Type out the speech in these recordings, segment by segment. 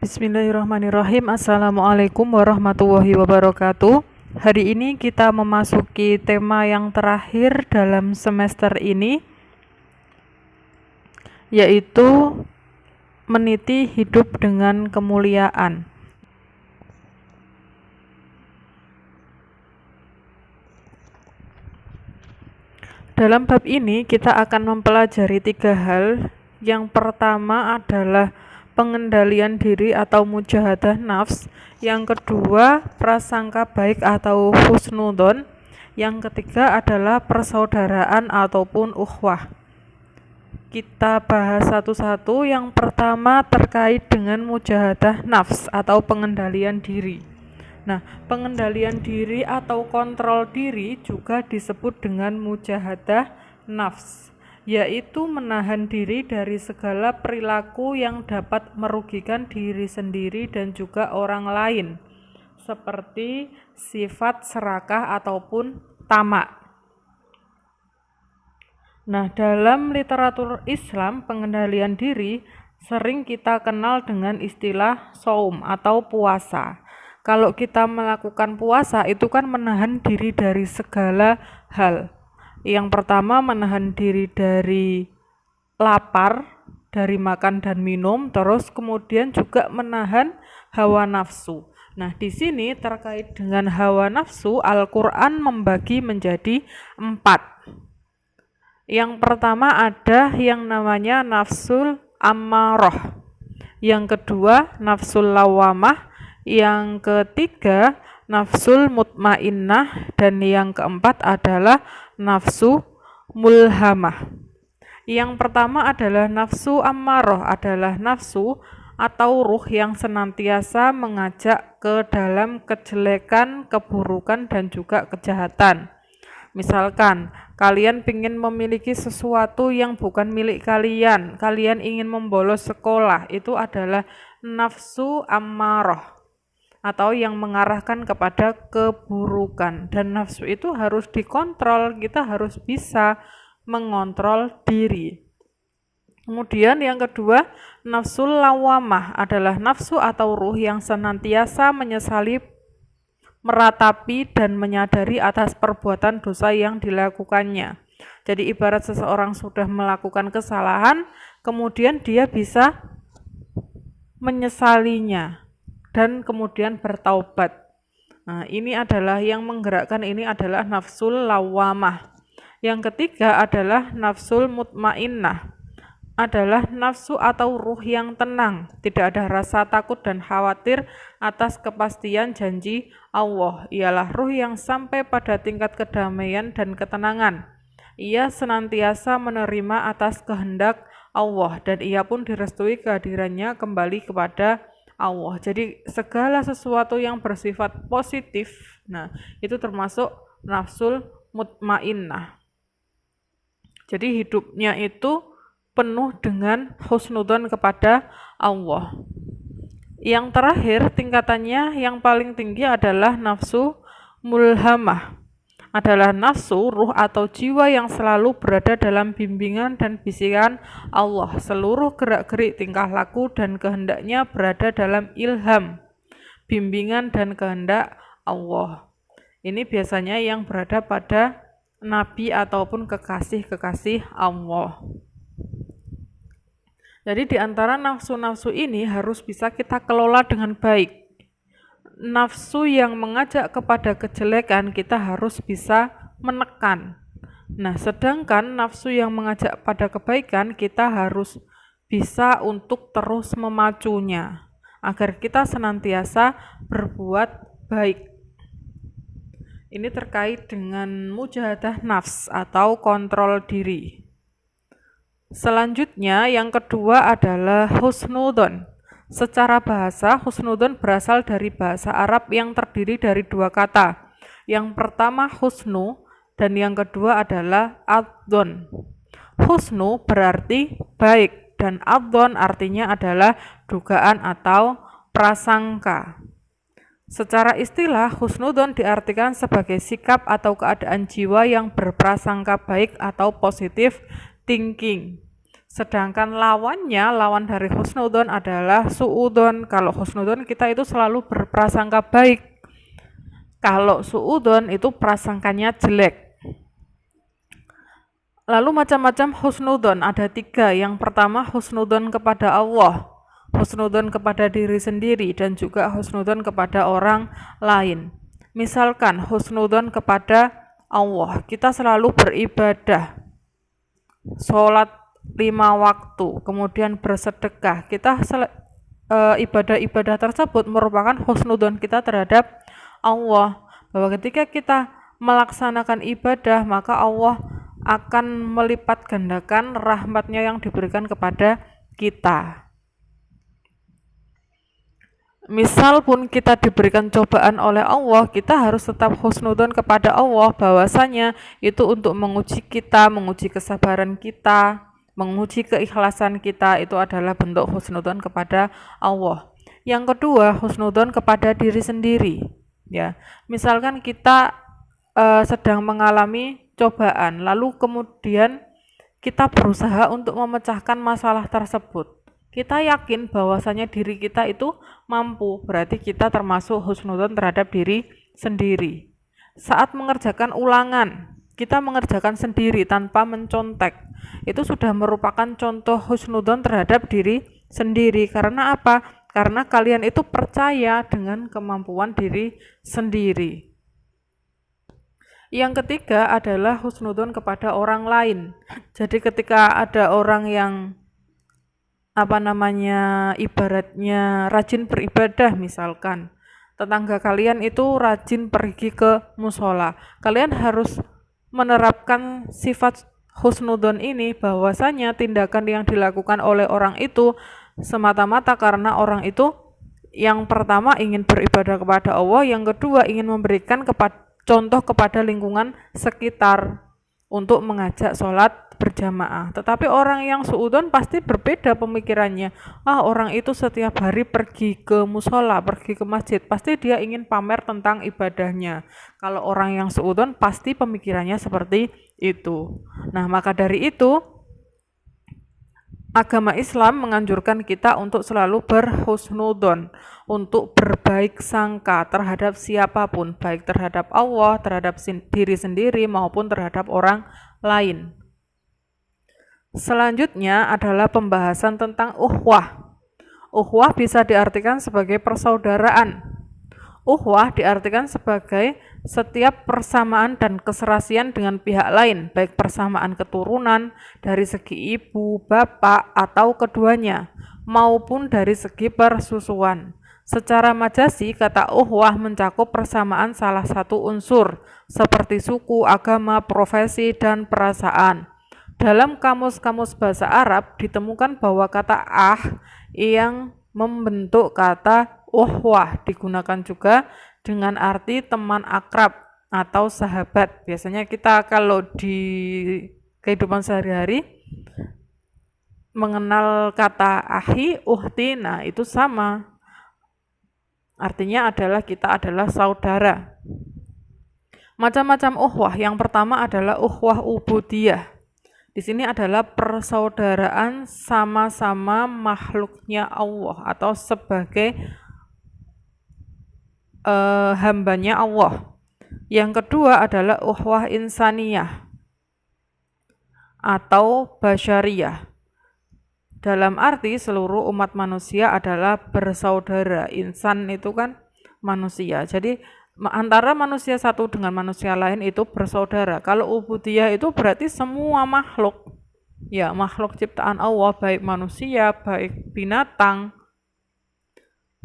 Bismillahirrahmanirrahim. Assalamualaikum warahmatullahi wabarakatuh. Hari ini kita memasuki tema yang terakhir dalam semester ini, yaitu meniti hidup dengan kemuliaan. Dalam bab ini kita akan mempelajari 3 hal. Yang pertama adalah pengendalian diri atau mujahadah nafs, yang kedua prasangka baik atau husnudon, yang ketiga adalah persaudaraan ataupun ukhwah. Kita bahas satu-satu. Yang pertama terkait dengan mujahadah nafs atau pengendalian diri. Nah, pengendalian diri atau kontrol diri juga disebut dengan mujahadah nafs, yaitu menahan diri dari segala perilaku yang dapat merugikan diri sendiri dan juga orang lain, seperti sifat serakah ataupun tamak. Nah, dalam literatur Islam, pengendalian diri sering kita kenal dengan istilah shaum atau puasa. Kalau kita melakukan puasa, itu kan menahan diri dari segala hal. Yang pertama, menahan diri dari lapar, dari makan dan minum, terus kemudian juga menahan hawa nafsu. Nah, di sini terkait dengan hawa nafsu, Al-Quran membagi menjadi 4. Yang pertama ada yang namanya nafsul ammarah, yang kedua nafsul lawamah, yang ketiga nafsul mutmainnah, dan yang keempat adalah nafsu mulhamah. Yang pertama adalah nafsu ammarah, adalah nafsu atau ruh yang senantiasa mengajak ke dalam kejelekan, keburukan, dan juga kejahatan. Misalkan kalian ingin memiliki sesuatu yang bukan milik kalian, kalian ingin membolos sekolah, itu adalah nafsu ammarah atau yang mengarahkan kepada keburukan. Dan nafsu itu harus dikontrol, kita harus bisa mengontrol diri. Kemudian yang kedua, nafsul lawamah adalah nafsu atau ruh yang senantiasa menyesali, meratapi, dan menyadari atas perbuatan dosa yang dilakukannya. Jadi ibarat seseorang sudah melakukan kesalahan, kemudian dia bisa menyesalinya dan kemudian bertaubat. Nah, ini adalah yang menggerakkan, ini adalah nafsul lawamah. Yang ketiga adalah nafsul mutmainnah, adalah nafsu atau ruh yang tenang, tidak ada rasa takut dan khawatir atas kepastian janji Allah. Ialah ruh yang sampai pada tingkat kedamaian dan ketenangan. Ia senantiasa menerima atas kehendak Allah dan ia pun direstui kehadirannya kembali kepada Allah. Jadi segala sesuatu yang bersifat positif, nah itu termasuk nafsul mutmainnah. Jadi hidupnya itu penuh dengan husnudon kepada Allah. Yang terakhir tingkatannya yang paling tinggi adalah nafsu mulhamah, adalah nafsu ruh atau jiwa yang selalu berada dalam bimbingan dan bisikan Allah. Seluruh gerak-gerik tingkah laku dan kehendaknya berada dalam ilham, bimbingan dan kehendak Allah. Ini biasanya yang berada pada nabi ataupun kekasih-kekasih Allah. Jadi di antara nafsu-nafsu ini harus bisa kita kelola dengan baik. Nafsu yang mengajak kepada kejelekan kita harus bisa menekan. Nah, sedangkan nafsu yang mengajak pada kebaikan kita harus bisa untuk terus memacunya agar kita senantiasa berbuat baik. Ini terkait dengan mujahadah nafs atau kontrol diri. Selanjutnya yang kedua adalah husnudon. Secara bahasa, husnudon berasal dari bahasa Arab yang terdiri dari 2 kata. Yang pertama husnu dan yang kedua adalah adzon. Husnu berarti baik dan adzon artinya adalah dugaan atau prasangka. Secara istilah, husnudon diartikan sebagai sikap atau keadaan jiwa yang berprasangka baik atau positive thinking. Sedangkan lawan dari husnudon adalah suudon. Kalau husnudon kita itu selalu berprasangka baik. Kalau suudon itu prasangkanya jelek. Lalu macam-macam husnudon, ada 3. Yang pertama husnudon kepada Allah, husnudon kepada diri sendiri, dan juga husnudon kepada orang lain. Misalkan husnudon kepada Allah, kita selalu beribadah, sholat 5 waktu, kemudian bersedekah. Ibadah-ibadah tersebut merupakan husnudon kita terhadap Allah, bahwa ketika kita melaksanakan ibadah, maka Allah akan melipat gandakan rahmatnya yang diberikan kepada kita. Misal pun kita diberikan cobaan oleh Allah, kita harus tetap husnudon kepada Allah, bahwasanya itu untuk menguji kita, menguji kesabaran kita, menguji keikhlasan kita. Itu adalah bentuk husnudon kepada Allah. Yang kedua, husnudon kepada diri sendiri. Ya, misalkan kita sedang mengalami cobaan, lalu kemudian kita berusaha untuk memecahkan masalah tersebut. Kita yakin bahwasanya diri kita itu mampu, berarti kita termasuk husnudon terhadap diri sendiri. Saat mengerjakan ulangan, kita mengerjakan sendiri tanpa mencontek. Itu sudah merupakan contoh husnudon terhadap diri sendiri. Karena apa? Karena kalian itu percaya dengan kemampuan diri sendiri. Yang ketiga adalah husnudon kepada orang lain. Jadi ketika ada orang yang ibaratnya rajin beribadah, misalkan tetangga kalian itu rajin pergi ke musola, kalian harus menerapkan sifat husnudon ini, bahwasanya tindakan yang dilakukan oleh orang itu semata-mata karena orang itu yang pertama ingin beribadah kepada Allah, yang kedua ingin memberikan contoh kepada lingkungan sekitar untuk mengajak sholat berjamaah. Tetapi orang yang suudon pasti berbeda pemikirannya. Orang itu setiap hari pergi ke musola, pergi ke masjid, pasti dia ingin pamer tentang ibadahnya. Kalau orang yang suudon pasti pemikirannya seperti itu. Nah, maka dari itu agama Islam menganjurkan kita untuk selalu berhusnudon, untuk berbaik sangka terhadap siapapun, baik terhadap Allah, terhadap diri sendiri, maupun terhadap orang lain. Selanjutnya adalah pembahasan tentang uhwah. Uhwah bisa diartikan sebagai persaudaraan. Uhwah diartikan sebagai setiap persamaan dan keserasian dengan pihak lain, baik persamaan keturunan dari segi ibu, bapak, atau keduanya, maupun dari segi persusuan. Secara majasi, kata uhwah mencakup persamaan salah satu unsur, seperti suku, agama, profesi, dan perasaan. Dalam kamus-kamus bahasa Arab ditemukan bahwa kata yang membentuk kata uhwah digunakan juga dengan arti teman akrab atau sahabat. Biasanya kita kalau di kehidupan sehari-hari mengenal kata ahi, uhti, nah itu sama. Artinya adalah kita adalah saudara. Macam-macam uhwah. Yang pertama adalah uhwah ubudiyah. Di sini adalah persaudaraan sama-sama makhluknya Allah atau sebagai hambanya Allah. Yang kedua adalah uhwah insaniyah atau basyariyah. Dalam arti seluruh umat manusia adalah bersaudara. Insan itu kan manusia. Jadi antara manusia satu dengan manusia lain itu bersaudara. Kalau ubudiyah itu berarti semua makhluk. Ya, makhluk ciptaan Allah, baik manusia, baik binatang,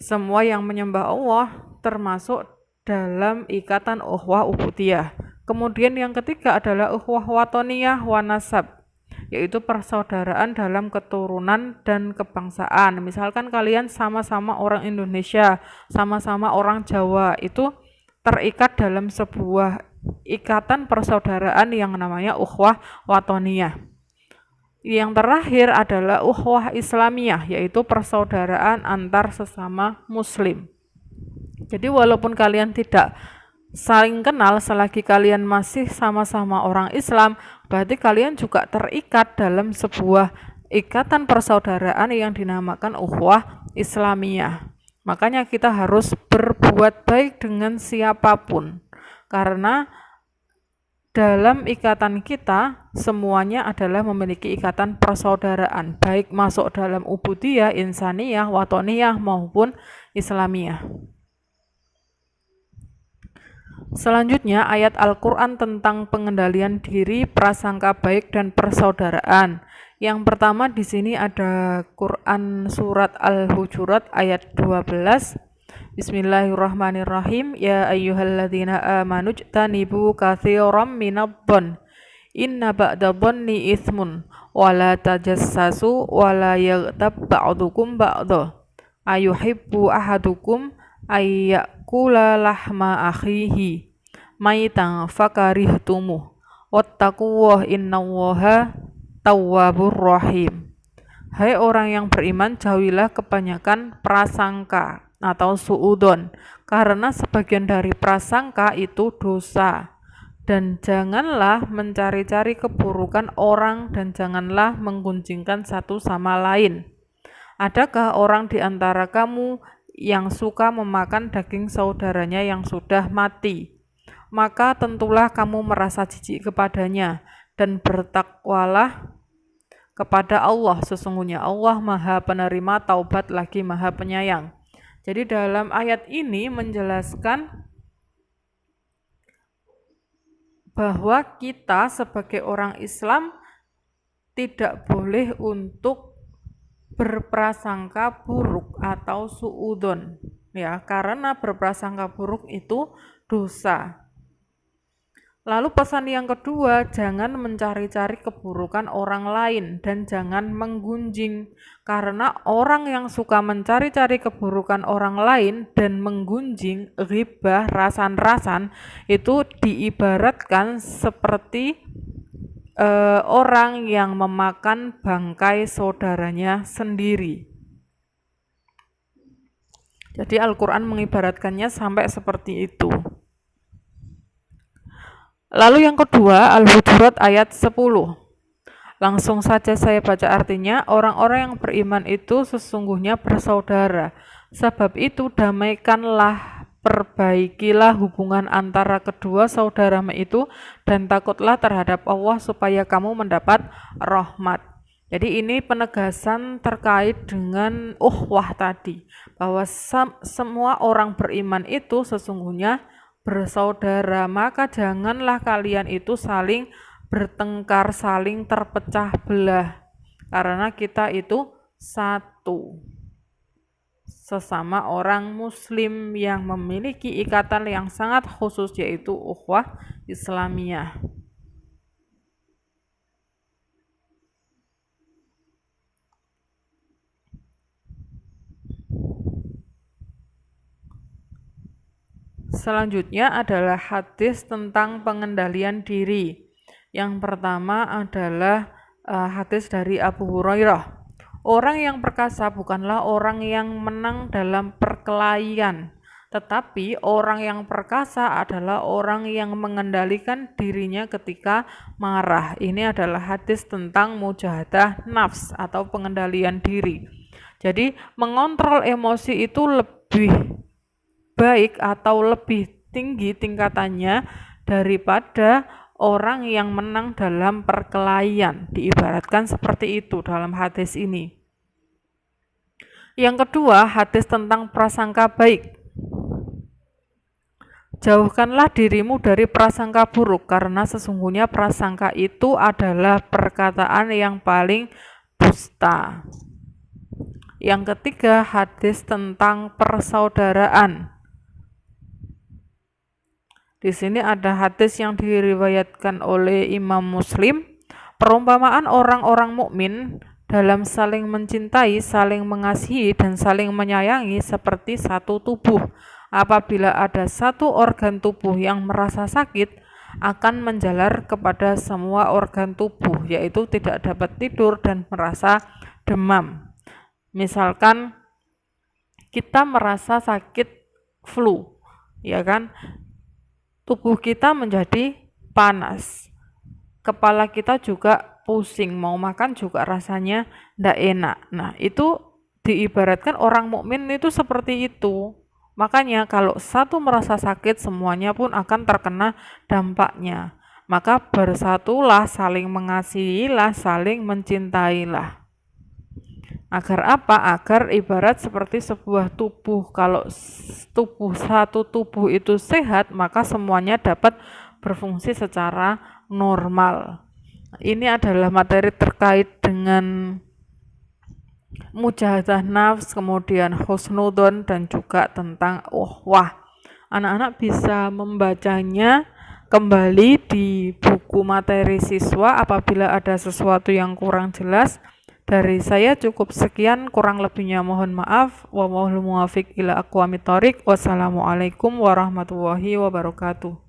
semua yang menyembah Allah termasuk dalam ikatan uhwah ubudiyah. Kemudian yang ketiga adalah uhwah watoniyah wa nasab, yaitu persaudaraan dalam keturunan dan kebangsaan. Misalkan kalian sama-sama orang Indonesia, sama-sama orang Jawa, itu terikat dalam sebuah ikatan persaudaraan yang namanya uhwah watoniyah. Yang terakhir adalah uhwah islamiyah, yaitu persaudaraan antar sesama muslim. Jadi walaupun kalian tidak saling kenal, selagi kalian masih sama-sama orang Islam, berarti kalian juga terikat dalam sebuah ikatan persaudaraan yang dinamakan ukhuwah Islamiyah. Makanya kita harus berbuat baik dengan siapapun, karena dalam ikatan kita semuanya adalah memiliki ikatan persaudaraan, baik masuk dalam ubudiyah, insaniyah, watoniyah maupun Islamiyah. Selanjutnya ayat Al-Quran tentang pengendalian diri, prasangka baik dan persaudaraan. Yang pertama di sini ada Quran surat Al-Hujurat ayat 12. Bismillahirrahmanirrahim. Ya ayyuhalladzina amanu jtanibu katsiran minadh-dhon. Inna ba'dadh-dhonni itsmun wa la tajassasu wa la yaghtab ba'dukum ba'dha. Ayuhibbu ahadukum ayyakula lahma akhihi maitan fakarihtumuh wattaqullaha innallaha tawwabur rahim. Hai orang yang beriman, jauhilah kebanyakan prasangka atau suudon, karena sebagian dari prasangka itu dosa. Dan janganlah mencari-cari keburukan orang dan janganlah menggunjingkan satu sama lain. Adakah orang di antara kamu yang suka memakan daging saudaranya yang sudah mati? Maka tentulah kamu merasa jijik kepadanya, dan bertakwalah kepada Allah, sesungguhnya Allah Maha Penerima Taubat lagi Maha Penyayang. Jadi dalam ayat ini menjelaskan bahwa kita sebagai orang Islam tidak boleh untuk berprasangka buruk atau suudon, ya, karena berprasangka buruk itu dosa. Lalu pesan yang kedua, jangan mencari-cari keburukan orang lain dan jangan menggunjing, karena orang yang suka mencari-cari keburukan orang lain dan menggunjing, ghibah, rasan-rasan, itu diibaratkan seperti orang yang memakan bangkai saudaranya sendiri. Jadi Al-Quran mengibaratkannya sampai seperti itu. Lalu yang kedua, Al-Hujurat ayat 10. Langsung saja saya baca artinya, orang-orang yang beriman itu sesungguhnya bersaudara. Sebab itu damaikanlah, perbaikilah hubungan antara kedua saudaramu itu dan takutlah terhadap Allah supaya kamu mendapat rahmat. Jadi ini penegasan terkait dengan ukhuwah tadi, bahwa semua orang beriman itu sesungguhnya bersaudara, maka janganlah kalian itu saling bertengkar, saling terpecah belah, karena kita itu satu, sesama orang muslim yang memiliki ikatan yang sangat khusus, yaitu ukhuwah Islamiyah. Selanjutnya adalah hadis tentang pengendalian diri. Yang pertama adalah hadis dari Abu Hurairah. Orang yang perkasa bukanlah orang yang menang dalam perkelahian, tetapi orang yang perkasa adalah orang yang mengendalikan dirinya ketika marah. Ini adalah hadis tentang mujahadah nafs atau pengendalian diri. Jadi mengontrol emosi itu lebih baik atau lebih tinggi tingkatannya daripada orang yang menang dalam perkelahian. Diibaratkan seperti itu dalam hadis ini. Yang kedua, hadis tentang prasangka baik. Jauhkanlah dirimu dari prasangka buruk, karena sesungguhnya prasangka itu adalah perkataan yang paling dusta. Yang ketiga, hadis tentang persaudaraan. Di sini ada hadis yang diriwayatkan oleh Imam Muslim. Perumpamaan orang-orang mukmin dalam saling mencintai, saling mengasihi, dan saling menyayangi seperti satu tubuh. Apabila ada satu organ tubuh yang merasa sakit, akan menjalar kepada semua organ tubuh, yaitu tidak dapat tidur dan merasa demam. Misalkan kita merasa sakit flu, ya kan? Tubuh kita menjadi panas, kepala kita juga pusing, mau makan juga rasanya ndak enak. Nah, itu diibaratkan orang mukmin itu seperti itu. Makanya kalau satu merasa sakit, semuanya pun akan terkena dampaknya. Maka bersatulah, saling mengasihilah, saling mencintailah. Agar apa? Agar ibarat seperti sebuah tubuh. Kalau satu tubuh itu sehat, maka semuanya dapat berfungsi secara normal. Ini adalah materi terkait dengan mujahadah nafs, kemudian husnudon, dan juga tentang uhwah. Anak-anak bisa membacanya kembali di buku materi siswa apabila ada sesuatu yang kurang jelas. Dari saya cukup sekian, kurang lebihnya mohon maaf. Wallahul muwaffiq ila aqwamit thoriq. Wassalamualaikum warahmatullahi wabarakatuh.